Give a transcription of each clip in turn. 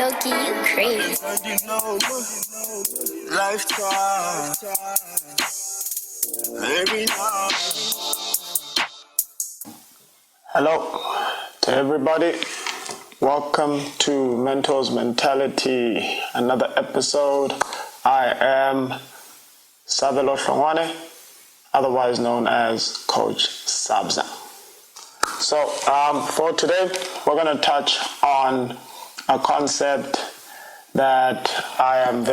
Loki, you crazy. Lifetime. Every night. Hello to everybody. Welcome to Mentors Mentality, another episode. I am Sabelo Shongwane, otherwise known as Coach Sabza. So for today, we're going to touch on a concept that I am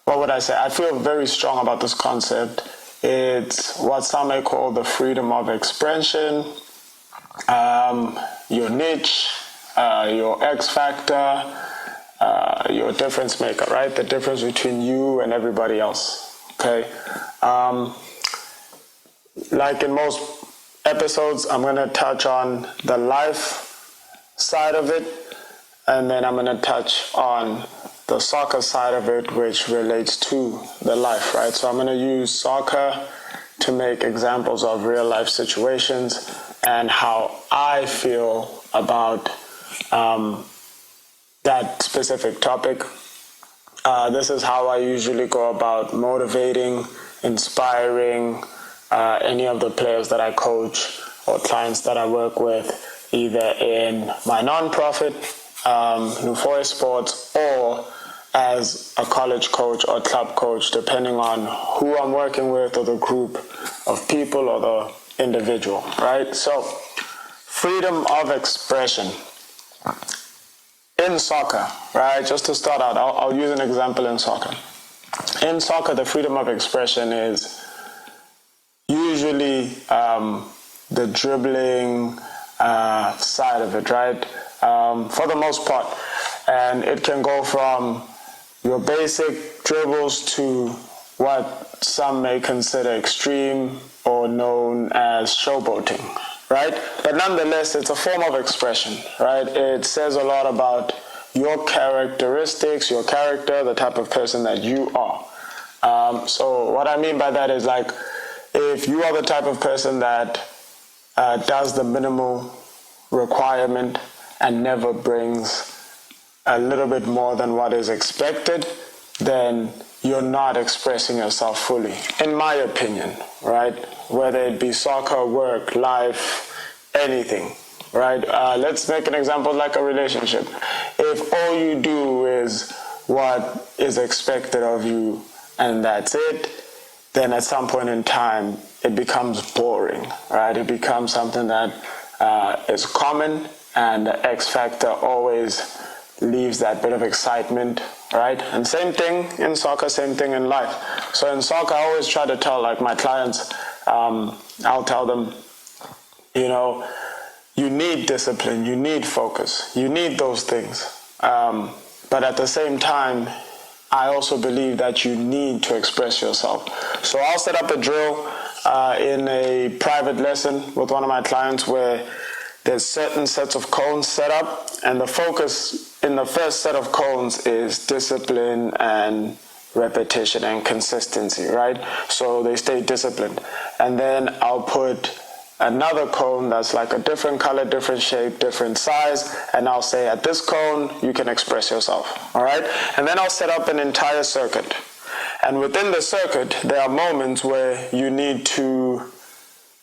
I feel very strong about this concept. It's what some may call the freedom of expression, your niche, your X factor, your difference maker, right? The difference between you and everybody else, okay? Like in most episodes, I'm going to touch on the life side of it, and then I'm going to touch on the soccer side of it, which relates to the life, right? So I'm going to use soccer to make examples of real life situations and how I feel about that specific topic. This is how I usually go about motivating, inspiring any of the players that I coach or clients that I work with, either in my non-profit, Nufoy Sports, or as a college coach or club coach, depending on who I'm working with or the group of people or the individual, right? So, freedom of expression. In soccer, right, just to start out, I'll use an example in soccer. In soccer, the freedom of expression is usually the dribbling side of it, right, for the most part. And it can go from your basic dribbles to what some may consider extreme or known as showboating, right? But nonetheless, it's a form of expression, right? It says a lot about your characteristics, your character, the type of person that you are. So what I mean by that is, like, if you are the type of person that does the minimal requirement and never brings a little bit more than what is expected, then you're not expressing yourself fully, in my opinion, right? Whether it be soccer, work, life, anything, right? Let's make an example like a relationship. If all you do is what is expected of you and that's it, then at some point in time, it becomes boring, right? It becomes something that is common, and the X factor always leaves that bit of excitement, right? And same thing in soccer, same thing in life. So in soccer, I always try to tell, like, my clients, I'll tell them, you know, you need discipline, you need focus, you need those things. But at the same time, I also believe that you need to express yourself. So I'll set up a drill in a private lesson with one of my clients where there's certain sets of cones set up, and the focus in the first set of cones is discipline and repetition and consistency, right? So they stay disciplined. And then I'll put another cone that's like a different color, different shape, different size, and I'll say, at this cone, you can express yourself, all right? And then I'll set up an entire circuit. And within the circuit, there are moments where you need to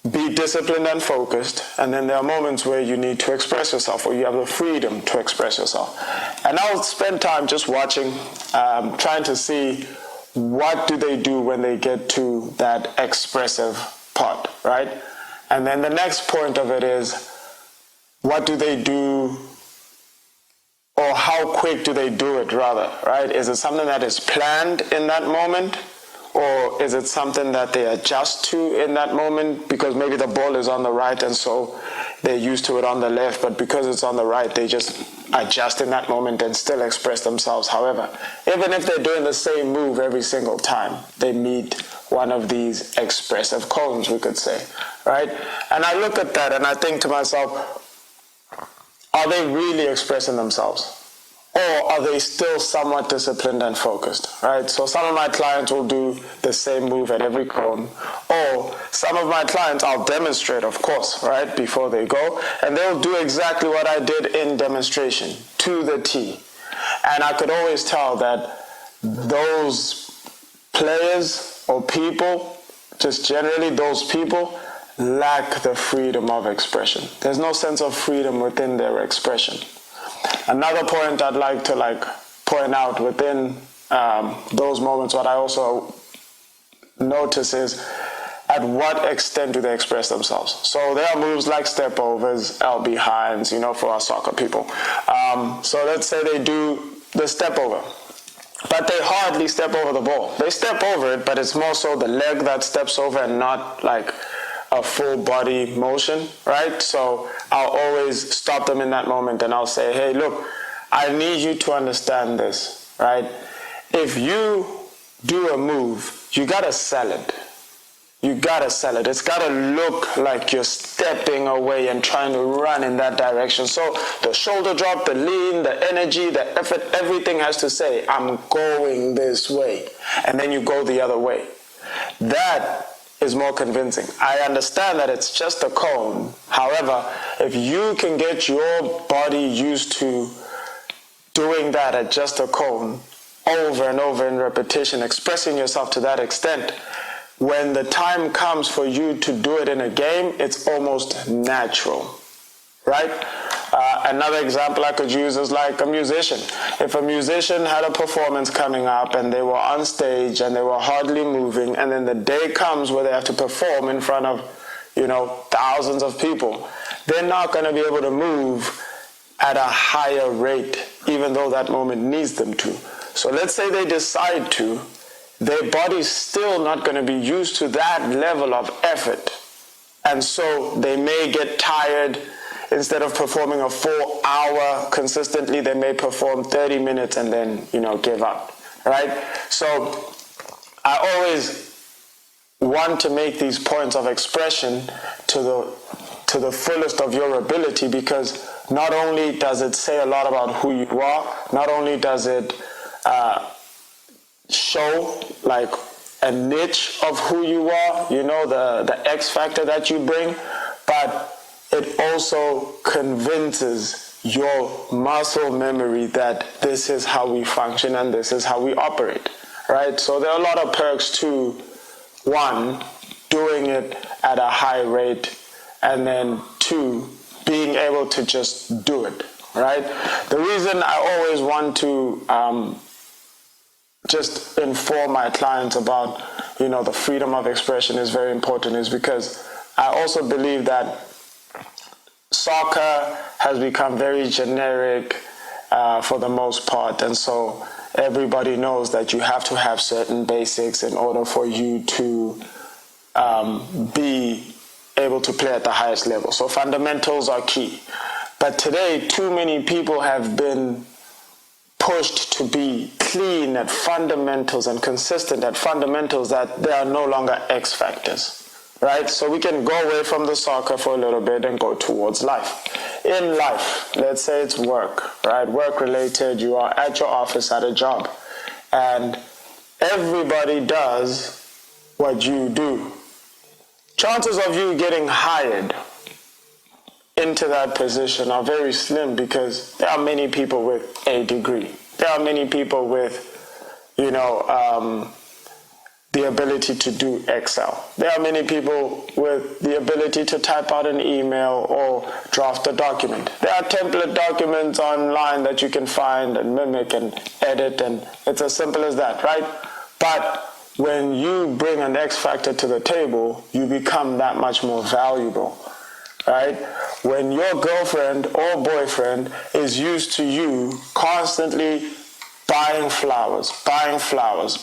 be disciplined and focused, and then there are moments where you need to express yourself, or you have the freedom to express yourself. And I'll spend time just watching, trying to see what do they do when they get to that expressive part, right? And then the next point of it is, what do they do, or how quick do they do it, rather, right? Is it something that is planned in that moment, or is it something that they adjust to in that moment because maybe the ball is on the right and so they're used to it on the left, but because it's on the right, they just adjust in that moment and still express themselves. However, even if they're doing the same move every single time, they meet one of these expressive cones, we could say, right? And I look at that and I think to myself, are they really expressing themselves? or are they still somewhat disciplined and focused, right? So some of my clients will do the same move at every cone, or some of my clients I'll demonstrate, of course, right, before they go, and they'll do exactly what I did in demonstration, to the T. And I could always tell that those players or people, just generally those people, lack the freedom of expression. There's no sense of freedom within their expression. Another point I'd like to point out within those moments, what I also notice is at what extent do they express themselves. So there are moves like step overs, L behinds, for our soccer people. So let's say they do the step over, but they hardly step over the ball. They step over it, but it's more so the leg that steps over and not like a full body motion, right? So I'll always stop them in that moment and I'll say, hey, look, I need you to understand this, right? If you do a move, you gotta sell it. You gotta sell it. It's gotta look like you're stepping away and trying to run in that direction. So the shoulder drop, the lean, the energy, the effort, everything has to say, I'm going this way. And then you go the other way. That is more convincing. I understand that it's just a cone. However, if you can get your body used to doing that at just a cone over and over in repetition, expressing yourself to that extent, when the time comes for you to do it in a game, it's almost natural, right? Another example I could use is like a musician. If a musician had a performance coming up and they were on stage and they were hardly moving, and then the day comes where they have to perform in front of, thousands of people, they're not going to be able to move at a higher rate, even though that moment needs them to. So let's say they decide to, their body's still not going to be used to that level of effort. And so they may get tired. Instead of performing a full hour consistently, they may perform 30 minutes and then, give up, right? So I always want to make these points of expression to the fullest of your ability, because not only does it say a lot about who you are, not only does it show like a niche of who you are, the X factor that you bring, but it also convinces your muscle memory that this is how we function and this is how we operate, right? So there are a lot of perks to, one, doing it at a high rate, and then two, being able to just do it, right? The reason I always want to just inform my clients about, the freedom of expression is very important, is because I also believe that soccer has become very generic for the most part, and so everybody knows that you have to have certain basics in order for you to be able to play at the highest level. So fundamentals are key. But today, too many people have been pushed to be clean at fundamentals and consistent at fundamentals that they are no longer X factors. Right? So we can go away from the soccer for a little bit and go towards life. In life, let's say it's work, right? Work related, you are at your office at a job, and everybody does what you do. Chances of you getting hired into that position are very slim, because there are many people with a degree. There are many people with, the ability to do Excel. There are many people with the ability to type out an email or draft a document. There are template documents online that you can find and mimic and edit, and it's as simple as that, right? But when you bring an X factor to the table, you become that much more valuable, right? When your girlfriend or boyfriend is used to you constantly buying flowers. The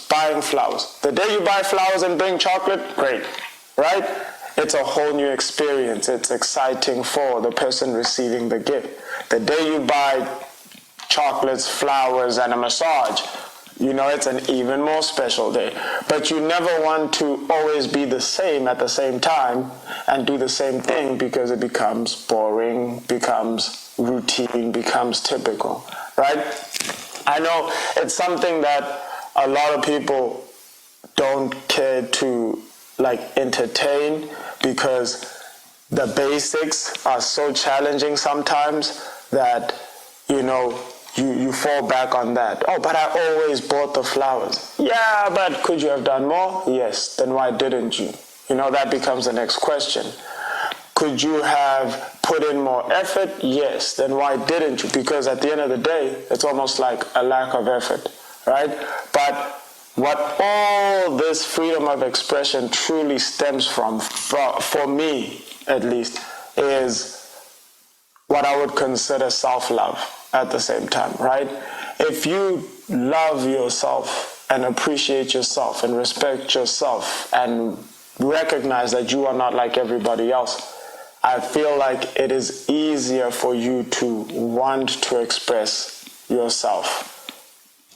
day you buy flowers and bring chocolate, great, right? It's a whole new experience. It's exciting for the person receiving the gift. The day you buy chocolates, flowers, and a massage, it's an even more special day. But you never want to always be the same at the same time and do the same thing, because it becomes boring, becomes routine, becomes typical. right? I know it's something that a lot of people don't care to entertain, because the basics are so challenging sometimes that you fall back on that. Oh, but I always bought the flowers. Yeah, but could you have done more? Yes. Then why didn't you? That becomes the next question. Could you have put in more effort? Yes. Then why didn't you? Because at the end of the day, it's almost like a lack of effort, right? But what all this freedom of expression truly stems from, for me at least, is what I would consider self-love at the same time, right? If you love yourself and appreciate yourself and respect yourself and recognize that you are not like everybody else, I feel like it is easier for you to want to express yourself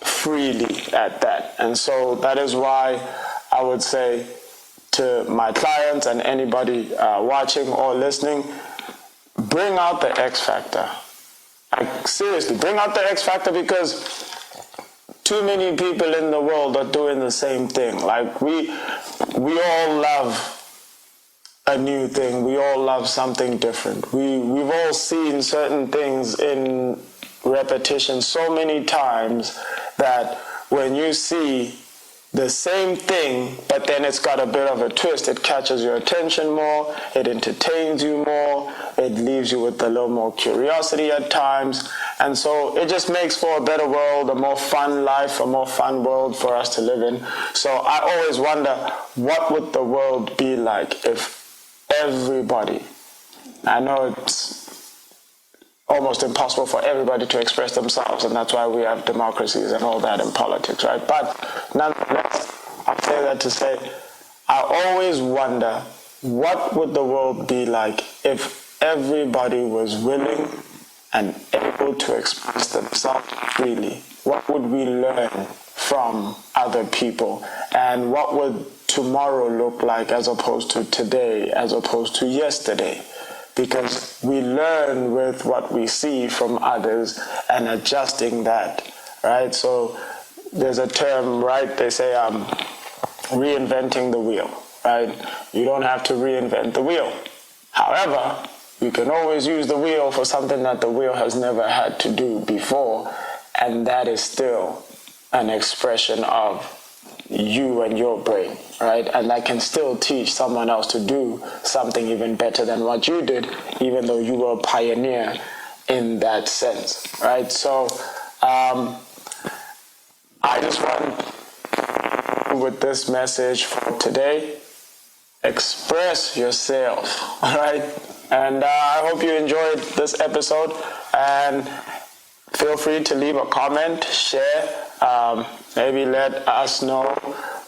freely at that. And so that is why I would say to my clients and anybody watching or listening, bring out the X factor. Seriously, bring out the X factor, because too many people in the world are doing the same thing. Like we all love a new thing. We all love something different. We've all seen certain things in repetition so many times that when you see the same thing, but then it's got a bit of a twist, it catches your attention more, it entertains you more, it leaves you with a little more curiosity at times, and so it just makes for a better world, a more fun life, a more fun world for us to live in. So I always wonder, what would the world be like if everybody, I know it's almost impossible for everybody to express themselves, and that's why we have democracies and all that in politics, right? But nonetheless, I say that to say, I always wonder, what would the world be like if everybody was willing and able to express themselves freely? What would we learn from other people? And what would tomorrow look like as opposed to today, as opposed to yesterday? Because we learn with what we see from others and adjusting that, right? So there's a term, right? They say reinventing the wheel, right? You don't have to reinvent the wheel. However, you can always use the wheel for something that the wheel has never had to do before, and that is still an expression of you and your brain, right? And that can still teach someone else to do something even better than what you did, even though you were a pioneer in that sense, right? So I just want, with this message for today, express yourself, all right? And I hope you enjoyed this episode, and feel free to leave a comment, share, maybe let us know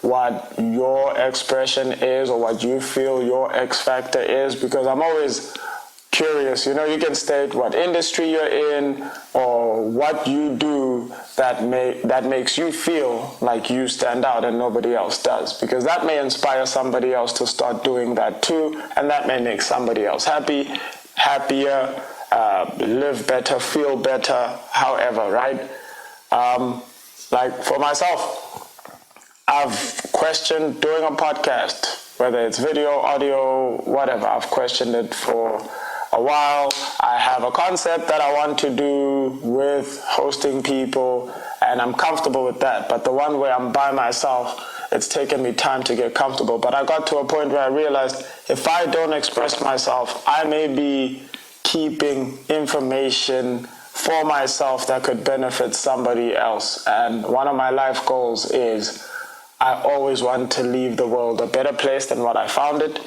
what your expression is or what you feel your X factor is, because I'm always curious. You can state what industry you're in or what you do that makes you feel like you stand out and nobody else does, because that may inspire somebody else to start doing that too, and that may make somebody else happier, live better, feel better, however, right? Like for myself, I've questioned doing a podcast, whether it's video, audio, whatever. I've questioned it for a while. I have a concept that I want to do with hosting people, and I'm comfortable with that. But the one where I'm by myself, it's taken me time to get comfortable. But I got to a point where I realized if I don't express myself, I may be keeping information for myself that could benefit somebody else. And one of my life goals is I always want to leave the world a better place than what I found it.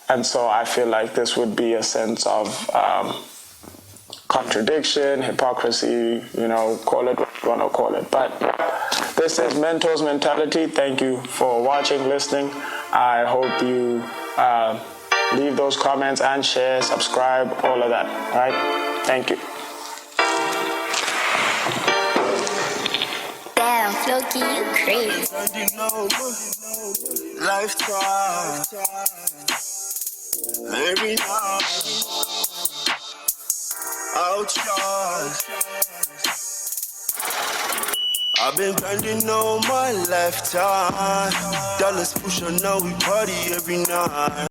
And so I feel like this would be a sense of contradiction, hypocrisy, call it what you want to call it. But this is Mentor's Mentality. Thank you for watching, listening. I hope you leave those comments and share, subscribe, all of that. All right? Thank you. Damn, Floki, you crazy. Lifetime, every night, outshine. I've been grinding all my lifetime. Dollars push on now, we party every night.